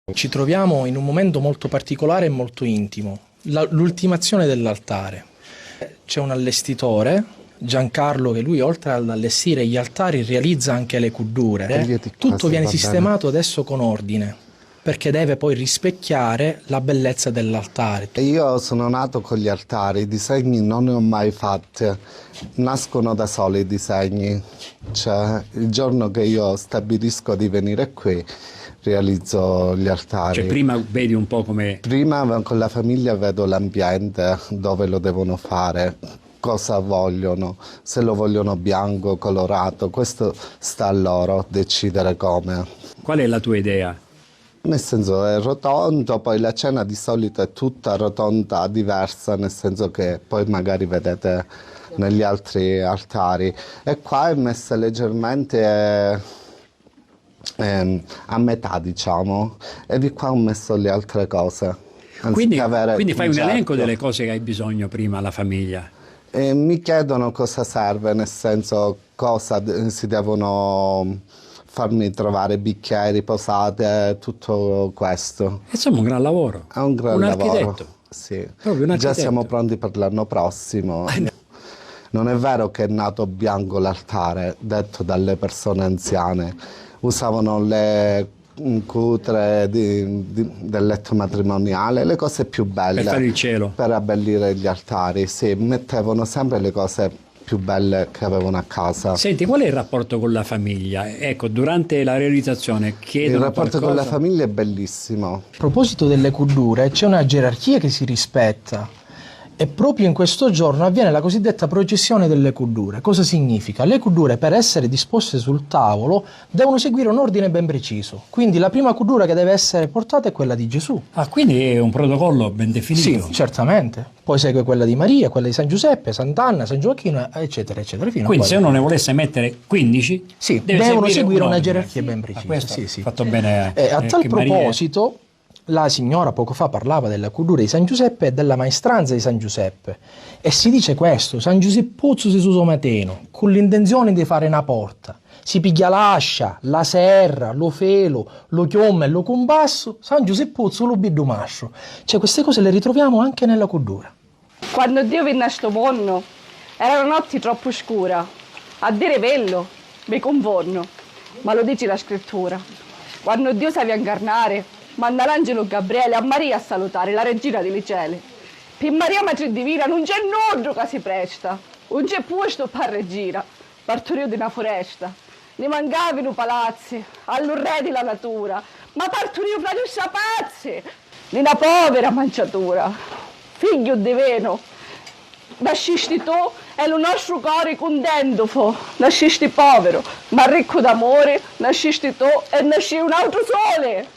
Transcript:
Ci troviamo in un momento molto particolare e molto intimo, l'ultimazione dell'altare. C'è un allestitore, Giancarlo, che lui oltre ad allestire gli altari realizza anche le cuddure. Tutto viene sistemato adesso con ordine, perché deve poi rispecchiare la bellezza dell'altare. Io sono nato con gli altari, i disegni non ne ho mai fatti, nascono da soli i disegni. Cioè, il giorno che io stabilisco di venire qui, realizzo gli altari. Cioè prima vedi un po' come... Prima con la famiglia vedo l'ambiente, dove lo devono fare, cosa vogliono, se lo vogliono bianco, colorato, questo sta a loro decidere come. Qual è la tua idea? Nel senso è rotondo, poi la cena di solito è tutta rotonda, diversa, nel senso che poi magari vedete negli altri altari. E qua è messa leggermente a metà, diciamo, e di qua ho messo le altre cose. Quindi fai un elenco delle cose che hai bisogno prima alla famiglia. Mi chiedono cosa serve, nel senso cosa si devono farmi trovare, bicchieri, posate, tutto questo. Insomma, un gran lavoro. È un gran lavoro. Architetto. Sì. Proprio un architetto. Già siamo pronti per l'anno prossimo. Non è vero che è nato bianco l'altare, detto dalle persone anziane. Usavano le cutre del letto matrimoniale, le cose più belle. Per fare il cielo. Per abbellire gli altari, sì. Mettevano sempre le cose più belle che avevano a casa. Senti, qual è il rapporto con la famiglia? Ecco, durante la realizzazione chiedono Il rapporto qualcosa? con la famiglia è bellissimo. A proposito delle cuddure, c'è una gerarchia che si rispetta. E proprio in questo giorno avviene la cosiddetta processione delle cuddure. Cosa significa? Le cuddure, per essere disposte sul tavolo, devono seguire un ordine ben preciso. Quindi la prima cuddura che deve essere portata è quella di Gesù. Ah, quindi è un protocollo ben definito. Sì, certamente. Poi segue quella di Maria, quella di San Giuseppe, Sant'Anna, San Gioacchino, eccetera, eccetera. Quindi se uno ne volesse mettere 15, sì, deve devono seguire una ordine. gerarchia ben precisa. Questo sì, sì. Fatto bene. A tal che proposito, la signora poco fa parlava della cuddura di San Giuseppe e della maestranza di San Giuseppe. E si dice questo: San Giuseppuzzo si suso mateno, con l'intenzione di fare una porta. Si piglia l'ascia, la serra, lo felo, lo chiomma e lo combasso, San Giuseppuzzo lo biddumascio. Cioè queste cose le ritroviamo anche nella cuddura. Quando Dio venne a sto mondo, erano notti troppo scure. A dire vello, mi conforno, ma lo dice la scrittura. Quando Dio si incarnare, manda l'angelo Gabriele a Maria a salutare, la regina dei cieli. Per Maria Madre Divina non c'è nulla che si presta, non c'è posto per regina, partorio di una foresta. Ne mancavano palazzi, all'urre della natura, ma partoriò fra gli sapazzi, di una povera manciatura. Figlio di veno, nascisti tu e il nostro cuore contento fu, nascisti povero, ma ricco d'amore, nascisti tu e nasci un altro sole.